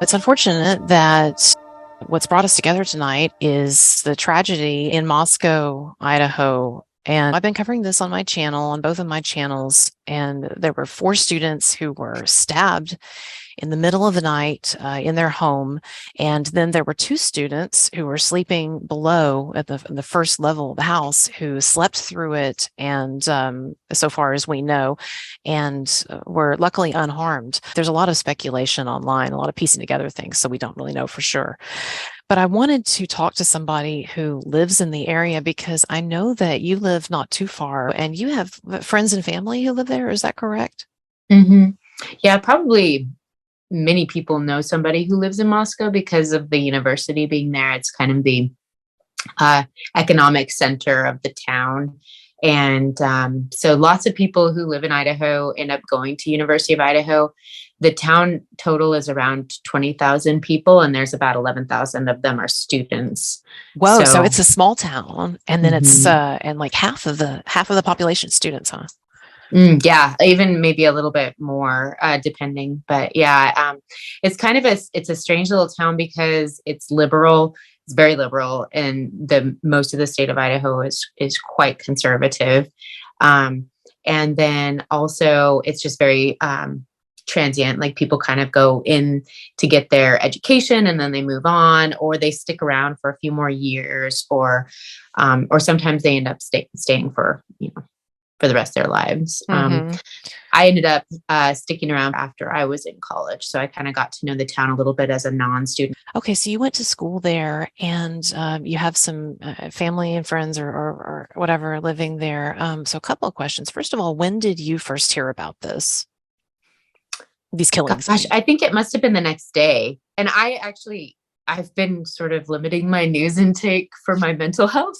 It's unfortunate that what's brought us together tonight is the tragedy in Moscow, Idaho. And I've been covering this on my channel, on both of my channels. And there were 4 students who were stabbed in the middle of the night in their home. And then there were 2 students who were sleeping below at the first level of the house who slept through it. And so far as we know, and were luckily unharmed. There's a lot of speculation online, a lot of piecing together things, so we don't really know for sure. But I wanted to talk to somebody who lives in the area because I know that you live not too far and you have friends and family who live there. Is that correct? hmm Yeah, probably many people know somebody who lives in Moscow because of the university being there. It's kind of the uh, economic center of the town. And so lots of people who live in Idaho end up going to University of Idaho. The town total is around 20,000 people, and there's about 11,000 of them are students. Whoa, so So it's a small town, and then it's mhm. and like half of the population students, huh? Yeah, even maybe a little bit more, depending. But yeah, it's kind of it's a strange little town because it's liberal. It's very liberal, and the most of the state of Idaho is quite conservative. Um, and then also, it's just very transient. Like people kind of go in to get their education, and then they move on, or they stick around for a few more years, or sometimes they end up staying for for the rest of their lives. Mm-hmm. I ended up sticking around after I was in college. So I kind of got to know the town a little bit as a non-student. Okay, so you went to school there, and you have some family and friends or whatever living there. So a couple of questions. First of all, when did you first hear about these killings? I Gosh, mean, I think it must have been the next day. And I've been sort of limiting my news intake for my mental health.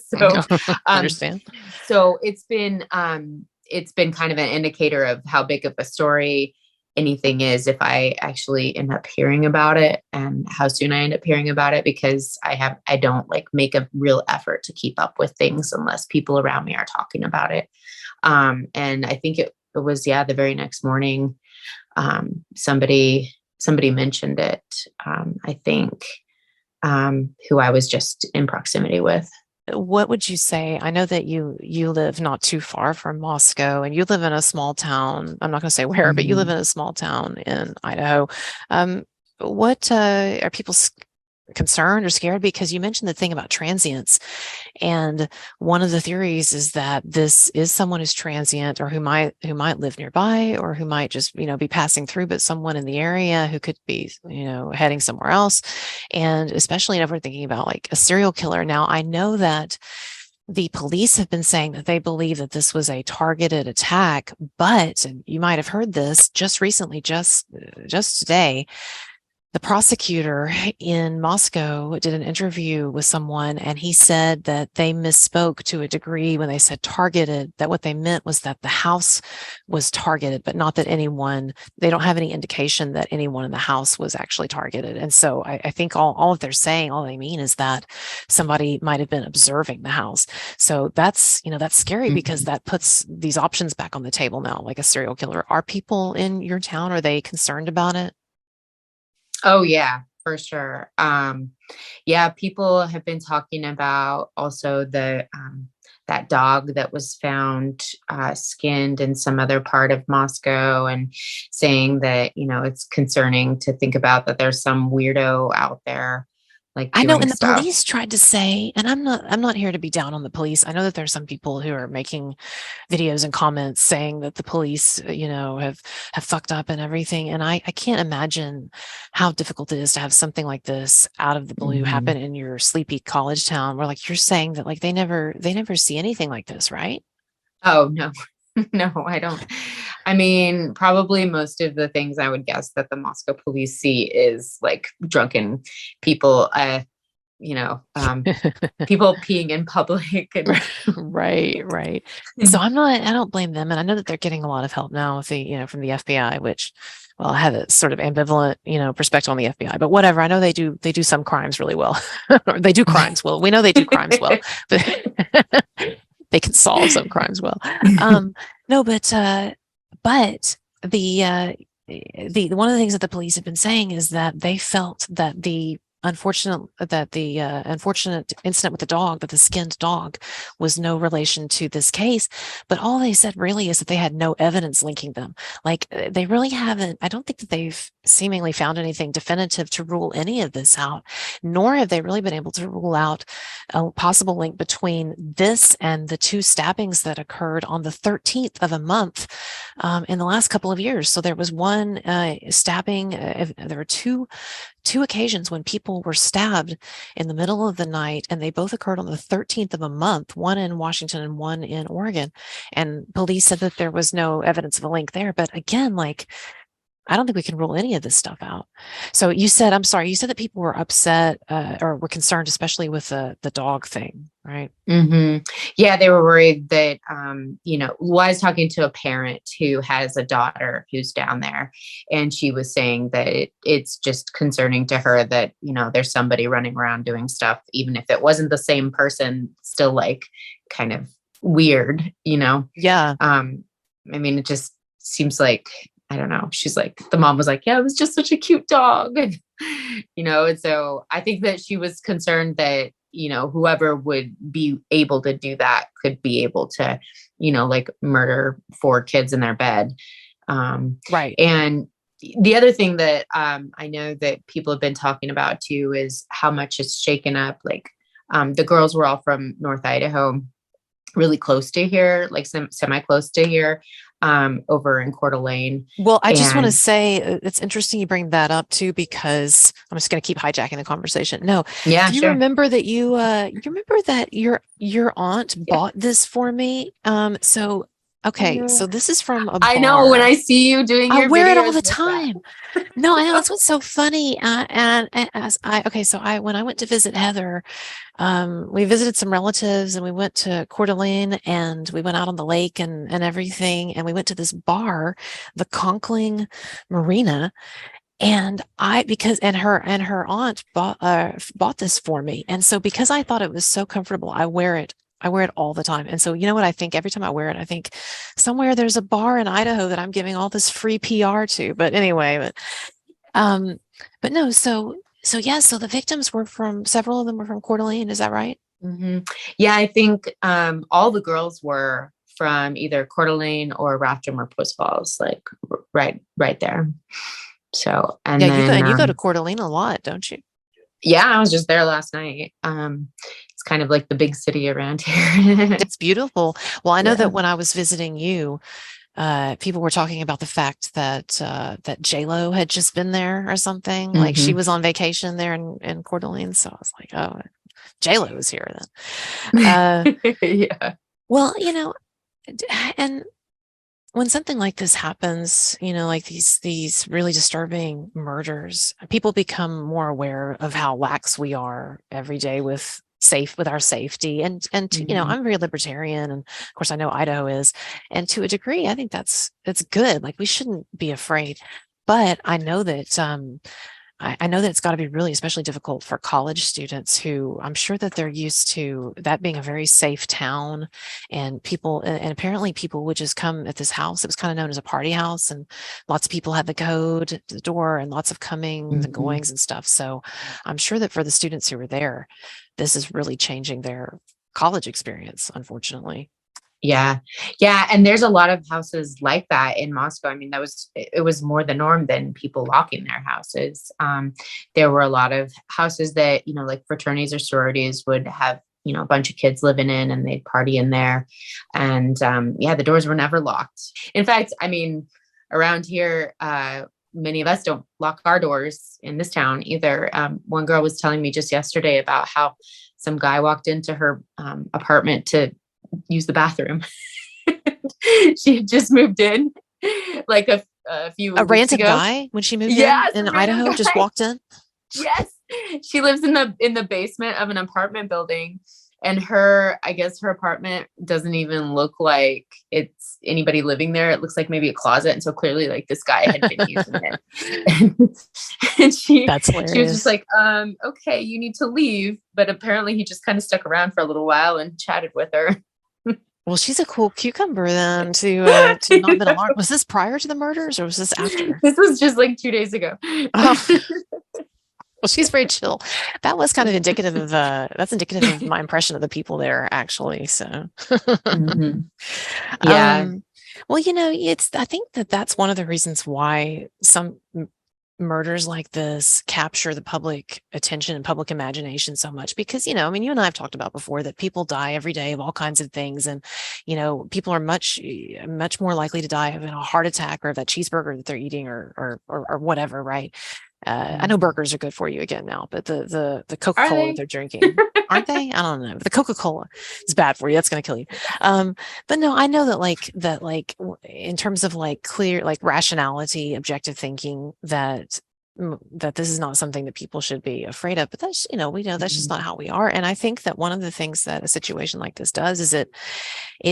so, um, understand. so it's been kind of an indicator of how big of a story anything is if I actually end up hearing about it and how soon I end up hearing about it, because I don't like make a real effort to keep up with things unless people around me are talking about it. And I think it was, yeah, the very next morning, somebody mentioned it. I think, who I was just in proximity with. What would you say? I know that you live not too far from Moscow, and you live in a small town. I'm not going to say where, but you live Mhm. in a small town in Idaho. What are people concerned or scared? Because you mentioned the thing about transients, and one of the theories is that this is someone who's transient, or who might live nearby, or who might just be passing through, but someone in the area who could be heading somewhere else. And especially if we're thinking about like a serial killer. Now, I know that the police have been saying that they believe that this was a targeted attack, but and you might have heard this just recently, just today, the prosecutor in Moscow did an interview with someone, and he said that they misspoke to a degree when they said targeted, that what they meant was that the house was targeted, but not that they don't have any indication that anyone in the house was actually targeted. And so I think all they're saying, all they mean is that somebody might have been observing the house. So that's scary because Mhm. that puts these options back on the table now, like a serial killer. Are people in your town, are they concerned about it? Oh yeah, for sure. Yeah, people have been talking about also the that dog that was found skinned in some other part of Moscow, and saying that it's concerning to think about that there's some weirdo out there like I know, doing and the stuff. police tried to say, and I'm not here to be down on the police. I know that there's some people who are making videos and comments saying that the police, have fucked up and everything. And I can't imagine how difficult it is to have something like this out of the blue happen Mhm. in your sleepy college town where like you're saying that like they never see anything like this, right? Oh no, no, I don't. I mean, probably most of the things I would guess that the Moscow police see is like drunken people, you know, um, people peeing in public and Right, right. So I don't blame them. And I know that they're getting a lot of help now with from the FBI, which, well, I have a sort of ambivalent, perspective on the FBI, but whatever. I know they do some crimes really well. Or they do crimes well. We know they do crimes well, but they can solve some crimes well. No, but the the one of the things that the police have been saying is that they felt that the unfortunate incident with the dog, that the skinned dog, was no relation to this case. But all they said really is that they had no evidence linking them. Like they really haven't. I don't think that they've seemingly found anything definitive to rule any of this out, nor have they really been able to rule out a possible link between this and the two stabbings that occurred on the 13th of a month in the last couple of years. So there was one stabbing. There were two occasions when people were stabbed in the middle of the night, and they both occurred on the 13th of a month, one in Washington and one in Oregon. And police said that there was no evidence of a link there. But again, like, I don't think we can rule any of this stuff out. So you said, I'm sorry, you said that people were upset or were concerned, especially with the dog thing, right? Yeah, they were worried that, was talking to a parent who has a daughter who's down there, and she was saying that it's just concerning to her that, there's somebody running around doing stuff, even if it wasn't the same person, still like kind of weird. Yeah. I mean, it just seems like, I don't know. She's like, the mom was like, yeah, it was just such a cute dog. And so I think that she was concerned that, whoever would be able to do that could be able to, like murder four kids in their bed. Right. And the other thing that I know that people have been talking about too is how much it's shaken up. Like the girls were all from North Idaho, really close to here, like semi close to here, over in Coeur d'Alene. Well, I just want to And say it's interesting you bring that up too, because I'm just going to keep hijacking the conversation. No, yeah, do you sure. remember that you remember that your aunt Yeah. bought this for me? So okay, so this is from a I know when bar. I see you doing I your wear it all the videos with that. time. No, I know that's what's so funny. And as okay, so when I went to visit Heather, we visited some relatives and we went to Coeur d'Alene and we went out on the lake and everything. And we went to this bar, the Conkling Marina. And her aunt bought this for me. And so because I thought it was so comfortable, I wear it. I wear it all the time. And so you know what I think every time I wear it, I think somewhere there's a bar in Idaho that I'm giving all this free PR to. But anyway, um, but no, so yeah, so the victims were from several of them were from Coeur d'Alene, is that right? hmm Yeah, I think all the girls were from either Coeur d'Alene or Rafton or Post Falls, like right there. So, Yeah, and you then go to Coeur d'Alene a lot, don't you? yeah, I was just there last night. It's kind of like the big city around here. It's beautiful. Well, I know Yeah. that when I was visiting you, people were talking about the fact that J-Lo had just been there or something. Like she hmm was on vacation there in Coeur d'Alene. So I was like, oh, J-Lo was here then. Yeah. Well, and when something like this happens, like these really disturbing murders, people become more aware of how lax we are every day with our safety. hmm I'm very libertarian, and of course I know Idaho is, and to a degree, I think that's good. Like we shouldn't be afraid. But I know that it's got to be really especially difficult for college students who I'm sure that they're used to that being a very safe town, and apparently people would just come at this house. It was kind of known as a party house, and lots of people had the code to the door and lots of comings and hmm goings and stuff. So I'm sure that for the students who were there, this is really changing their college experience, unfortunately. Yeah. Yeah. And there's a lot of houses like that in Moscow. I mean, it was more the norm than people locking their houses. There were a lot of houses that, like fraternities or sororities would have, a bunch of kids living in and they'd party in there. And yeah, the doors were never locked. In fact, I mean, around here, many of us don't lock our doors in this town either. One girl was telling me just yesterday about how some guy walked into her apartment to use the bathroom. She had just moved in like a few A weeks random ago. guy when she moved Yes, in a random Idaho just guy. walked in. Yes. She lives in the basement of an apartment building, and I guess her apartment doesn't even look like it's anybody living there. It looks like maybe a closet. And so clearly like this guy had been using it. And That's she was just hilarious. like, okay, you need to leave. But apparently he just kind of stuck around for a little while and chatted with her. Well, she's a cool cucumber then to not been alarmed. Was this prior to the murders or was this after? This was just like 2 days ago. Oh, well, she's very chill. That was kind of indicative of that's indicative of my impression of the people there, actually. So, Hmm. Yeah. um, well, you know, it's I think that that's one of the reasons why some murders like this capture the public attention and public imagination so much because, you know, I mean, you and I have talked about before that people die every day of all kinds of things. And, you know, people are much more likely to die of a heart attack or of that cheeseburger that they're eating or whatever, right? I know Mhm. burgers are good for you again now, but the Are Coca-Cola that they? they're drinking, aren't they? I don't know. The Coca-Cola is bad for you. That's going to kill you. Um, but no, I know that in terms of like clear, like rationality, objective thinking, that this is not something that people should be afraid of. But that's, you know, we know that's just Mhm. not how we are. And I think that one of the things that a situation like this does is it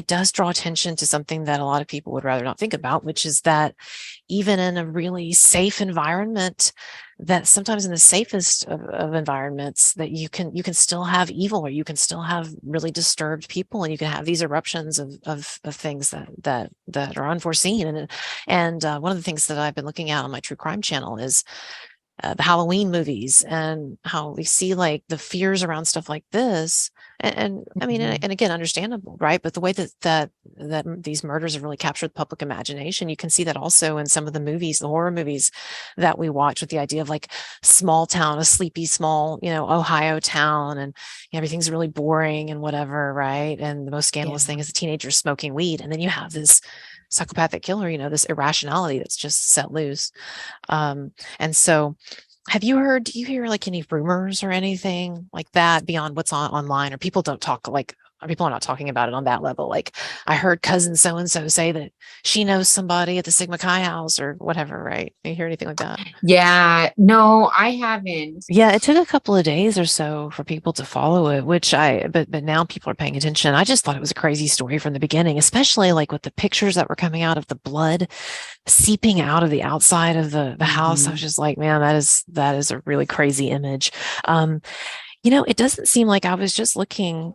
does draw attention to something that a lot of people would rather not think about, which is that even in a really safe environment, that sometimes in the safest of environments that you can still have evil or you can still have really disturbed people and you can have these eruptions of things that are unforeseen. And one of the things that I've been looking at on my true crime channel is the Halloween movies and how we see like the fears around stuff like this. And I mean, Mhm. and again, understandable, right? But the way that these murders have really captured the public imagination, you can see that also in some of the movies, the horror movies that we watch, with the idea of like small town, a sleepy small, you know, Ohio town, and everything's really boring and whatever, right? And the most scandalous Yeah. thing is the teenagers smoking weed, and then you have this psychopathic killer, you know, this irrationality that's just set loose. And so do you hear like any rumors or anything like that beyond what's online, or people don't talk like, or people are not talking about it on that level? Like I heard cousin so and so say that she knows somebody at the Sigma Chi house or whatever, right? You hear anything like that? Yeah. No, I haven't. Yeah, it took a couple of days or so for people to follow it, but now people are paying attention. I just thought it was a crazy story from the beginning, especially like with the pictures that were coming out of the blood seeping out of the outside of the house. I was Mhm. just like, man, that is a really crazy image. Um, you know, it doesn't seem like I was just looking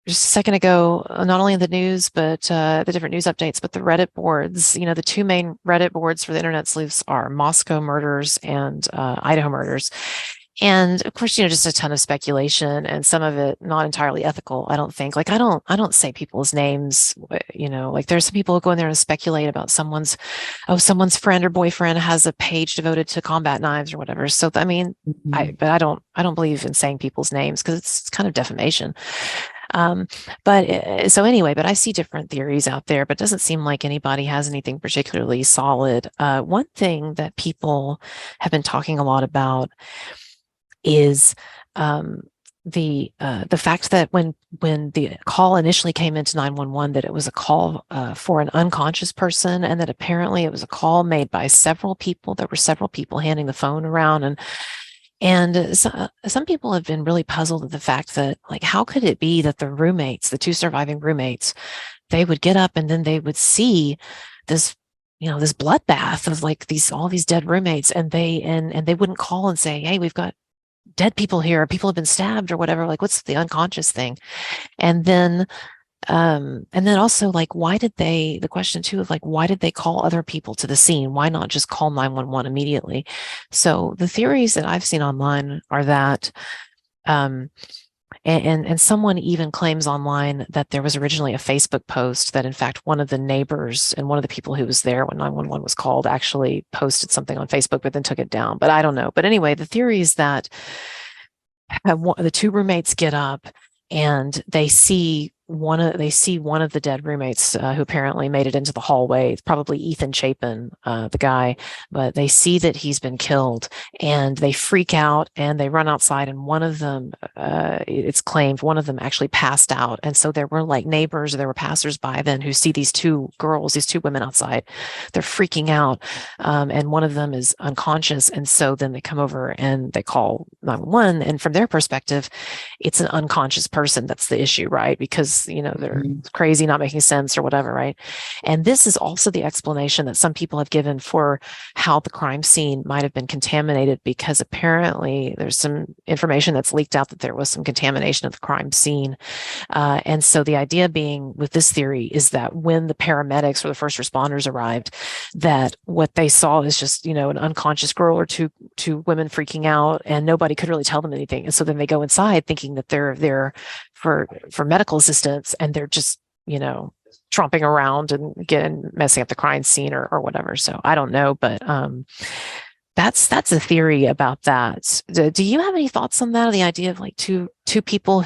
just a second ago, not only in the news, but the different news updates, but the Reddit boards. You know, the two main Reddit boards for the internet sleuths are Moscow murders and Idaho murders. And of course, you know, just a ton of speculation and some of it not entirely ethical, I don't think. Like I don't say people's names, you know, like there's some people who go in there and speculate about someone's friend or boyfriend has a page devoted to combat knives or whatever. So I mean, Mhm. I don't believe in saying people's names because it's kind of defamation. Um, so anyway, but I see different theories out there, but it doesn't seem like anybody has anything particularly solid. One thing that people have been talking a lot about is um, the fact that when the call initially came into 911, that it was a call for an unconscious person, and that apparently it was a call made by several people. There were several people handing the phone around, and some people have been really puzzled at the fact that, like, how could it be that the roommates, the two surviving roommates, they would get up and then they would see this, you know, this bloodbath of like these all these dead roommates, and they wouldn't call and say, hey, we've got dead people here, or people have been stabbed or whatever. Like, what's the unconscious thing? And then also, like, the question too of like, why did they call other people to the scene? Why not just call 911 immediately? So the theories that I've seen online are that, um, and someone even claims online that there was originally a Facebook post that in fact one of the neighbors and one of the people who was there when 911 was called actually posted something on Facebook, but then took it down. But I don't know. But anyway, the theory is that the two roommates get up and they see one of the dead roommates who apparently made it into the hallway. It's probably Ethan Chapin, the guy, but they see that he's been killed, and they freak out and they run outside. And one of them, it's claimed, one of them actually passed out. And so there were like neighbors, there were passersby then who see these two girls, these two women outside. They're freaking out, and one of them is unconscious. And so then they come over and they call 911. And from their perspective, it's an unconscious person that's the issue, right? Because because, they're Mhm. crazy, not making sense or whatever, right? And this is also the explanation that some people have given for how the crime scene might have been contaminated, because apparently there's some information that's leaked out that there was some contamination of the crime scene. And so the idea being with this theory is that when the paramedics or the first responders arrived, that what they saw is just, an unconscious girl or two women freaking out, and nobody could really tell them anything. And so then they go inside thinking that they're there for medical assistance, and they're just, tromping around and messing up the crime scene or whatever. So I don't know, but that's a theory about that. Do you have any thoughts on that? Or the idea of like two people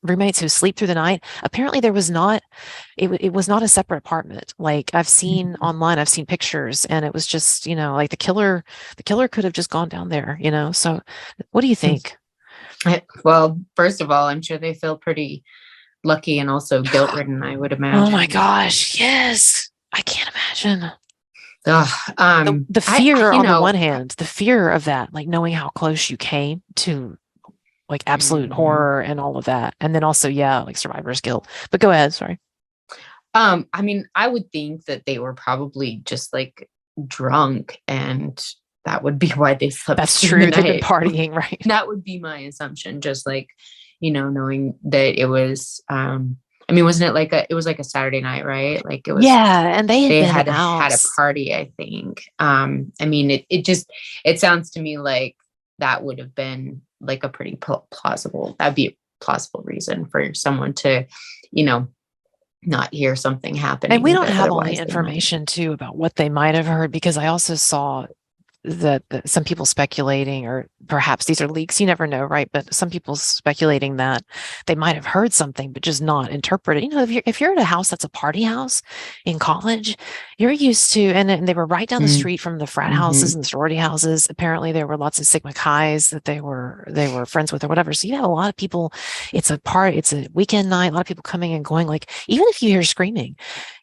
roommates who sleep through the night? Apparently there was not, it was not a separate apartment. Like I've seen online, I've seen pictures, and it was just, like the killer could have just gone down there, So what do you think? Well, first of all, I'm sure they feel pretty lucky and also guilt-ridden, I would Oh my imagine. gosh, yes. I can't imagine. Ugh, The I, fear you on the know, one hand, the fear of that, like knowing how close you came to like absolute mhm. horror and all of that. And then also, yeah, like survivor's guilt. But go ahead, sorry. I mean, I would think that they were probably just like drunk, and that would be why they slept That's through the true. They've been night. partying, right? That would be my assumption, just like, knowing that it was, I mean, wasn't it like it was like a Saturday night, right? Like Yeah, and they had they been had a out. party, I think. I mean, it sounds to me like that would have been like a pretty plausible, that'd be a plausible reason for someone to, you know, not hear something And we happening don't that have all the otherwise they might. information too about what they might have heard, because I also saw that some people speculating, or perhaps these are leaks, you never know, right? But some people speculating that they might have heard something but just not interpreted. If you're at a house that's a party house in college, you're used to, and they were right down the street from the frat houses Mm-hmm. and the sorority houses. Apparently there were lots of Sigma Chi's that they were friends with or whatever. So you have a lot of people. It's a weekend night, a lot of people coming and going. Like, even if you hear screaming,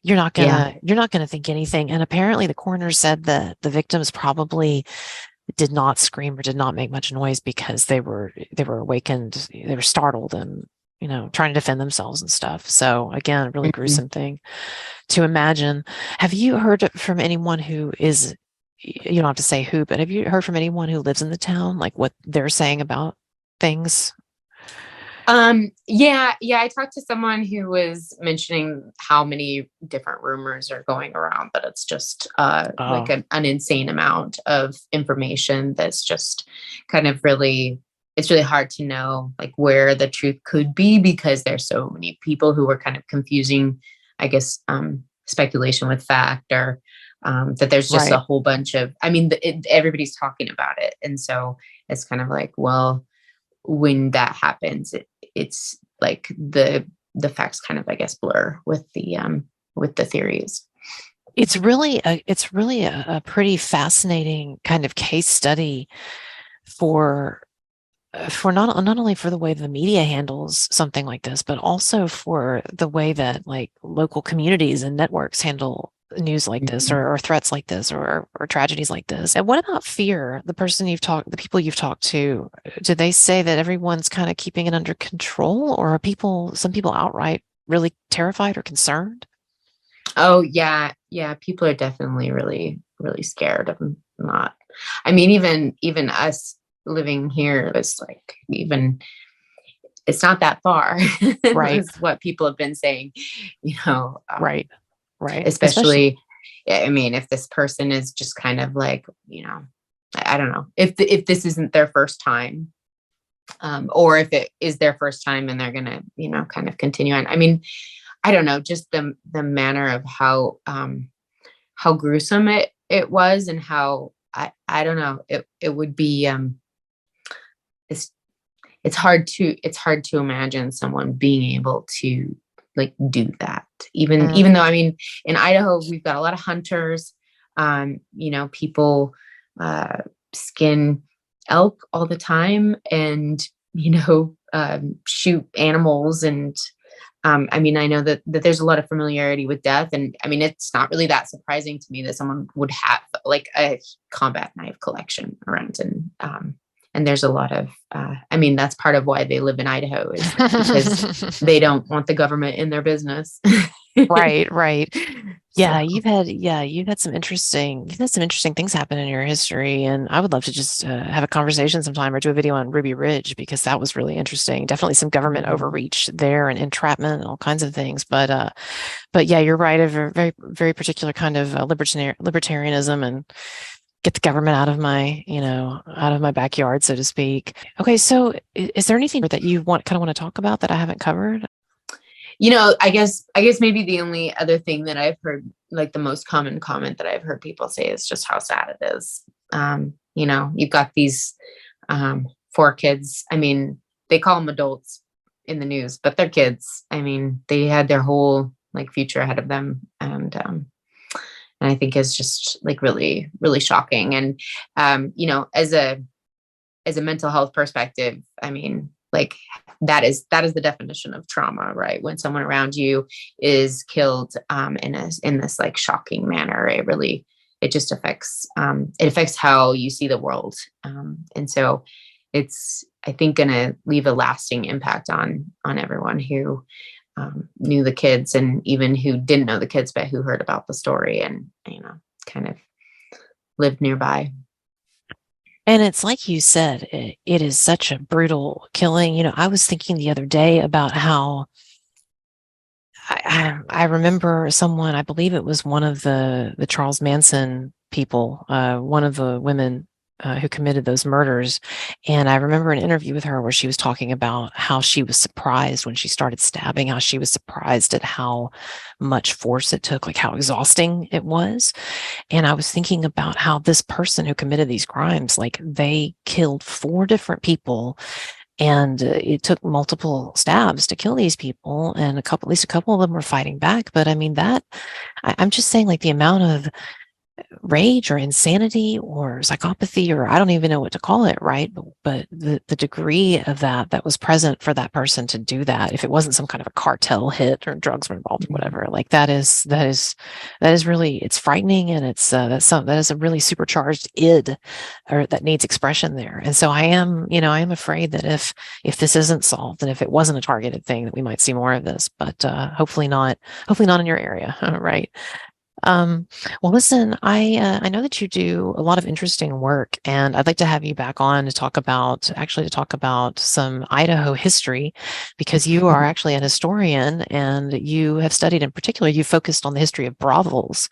Yeah. you're not gonna think anything. And apparently the coroner said that the victims probably did not scream or did not make much noise because they were awakened, they were startled, and trying to defend themselves and stuff. So again, a really Mhm. gruesome thing to imagine. Have you heard from anyone who is, you don't have to say who, but have you heard from anyone who lives in the town, like what they're saying about things? Yeah, I talked to someone who was mentioning how many different rumors are going around, but it's just like Oh, an insane amount of information that's just kind of really, it's really hard to know like where the truth could be, because there's so many people who are kind of confusing, I guess, speculation with fact, or that there's just a right. whole bunch of, I mean, everybody's talking about it. And so it's kind of like, well, when that happens, it's like the facts kind of, I guess, blur with the theories. It's really a pretty fascinating kind of case study for not only for the way the media handles something like this, but also for the way that like local communities and networks handle news like this, Mhm. or threats like this, or tragedies like this. And what about fear? The people you've talked to, do they say that everyone's kind of keeping it under control, or are some people outright really terrified or concerned? Oh yeah, people are definitely really really scared. I'm not. I mean, even us living here is like, even it's not that far. Right, Is what people have been saying. You know, right, right. Especially, especially, I mean, if this person is just kind of like, I don't know, if this isn't their first time, or if it is their first time and they're gonna, kind of continue on. I mean, I don't know, just the manner of how gruesome it was, and how, I don't know, it would be, it's it's hard to imagine someone being able to like do that, even mm, though, I mean, in Idaho we've got a lot of hunters. People uh skin elk all the time, and shoot animals, and I mean, I know that there's a lot of familiarity with death, and I mean, it's not really that surprising to me that someone would have like a combat knife collection around, and and there's a lot of, I mean, that's part of why they live in Idaho is because they don't want the government in their business. Right, right. So, You've had some interesting things happen in your history, and I would love to just have a conversation sometime or do a video on Ruby Ridge because that was really interesting. Definitely some government overreach there and entrapment and all kinds of things. But yeah, you're right. A very, very particular kind of libertarianism and get the government out of my, out of my backyard, so to speak. Okay, so is there anything that you kind of want to talk about that I haven't covered? I guess maybe the only other thing that I've heard, like the most common comment that I've heard people say is just how sad it is. You've got these four kids. I mean, they call them adults in the news, but they're kids. I mean, they had their whole like future ahead of them, and I think is just like really, really shocking. And as a mental health perspective, I mean, like that is the definition of trauma, right? When someone around you is killed in this like shocking manner, it just affects how you see the world, and so it's, I think, going to leave a lasting impact on everyone who knew the kids, and even who didn't know the kids but who heard about the story and kind of lived nearby. And it's like you said, it is such a brutal killing. I was thinking the other day about how I remember someone, I believe it was one of the Charles Manson people, one of the women who committed those murders. And I remember an interview with her where she was talking about how she was surprised when she started stabbing, how she was surprised at how much force it took, like how exhausting it was. And I was thinking about how this person who committed these crimes, like they killed 4 different people, and it took multiple stabs to kill these people. And at least a couple of them were fighting back. But I mean, I'm just saying, like the amount of rage or insanity or psychopathy, or I don't even know what to call it, right? But the degree of that was present for that person to do that, if it wasn't some kind of a cartel hit or drugs were involved or whatever, like that is really, it's frightening, and it's that is a really supercharged id, or that needs expression there. And so I am afraid that if this isn't solved, and if it wasn't a targeted thing, that we might see more of this, but hopefully not in your area. Right. Well, listen, I know that you do a lot of interesting work, and I'd like to have you back on to talk about some Idaho history, because you are actually an historian, and you have studied, in particular, you focused on the history of brothels,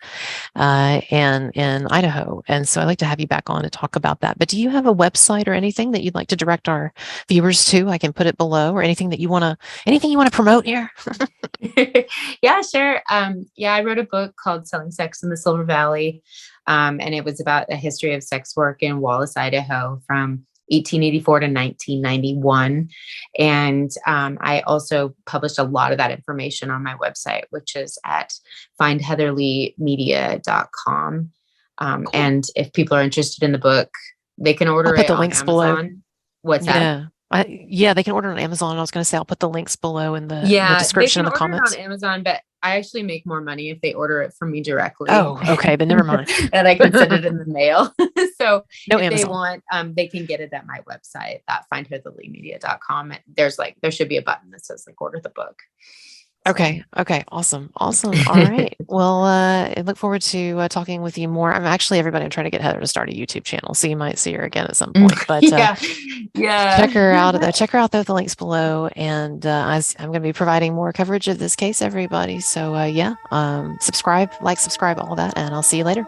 and in Idaho. And so I'd like to have you back on to talk about that. But do you have a website or anything that you'd like to direct our viewers to? I can put it below, or anything you want to promote here. Yeah, sure. I wrote a book called Selling Sex in the Silver Valley. And it was about a history of sex work in Wallace, Idaho from 1884 to 1991. And I also published a lot of that information on my website, which is at findheatherleemedia.com. Cool. And if people are interested in the book, they can order it on Amazon. Below. What's that? They can order on Amazon. I was going to say, I'll put the links below in the description in the comments. It on Amazon, but I actually make more money if they order it from me directly. Oh, okay, but never mind. And I can send it in the mail. So no if Amazon. They want, they can get it at my website, at findheatherleemedia.com. There should be a button that says like order the book. Okay. Awesome. All right. Well, I look forward to talking with you more. I'm trying to get Heather to start a YouTube channel, so you might see her again at some point. But check her out. Check her out though, the links below. And I'm going to be providing more coverage of this case, everybody. So subscribe, all that, and I'll see you later.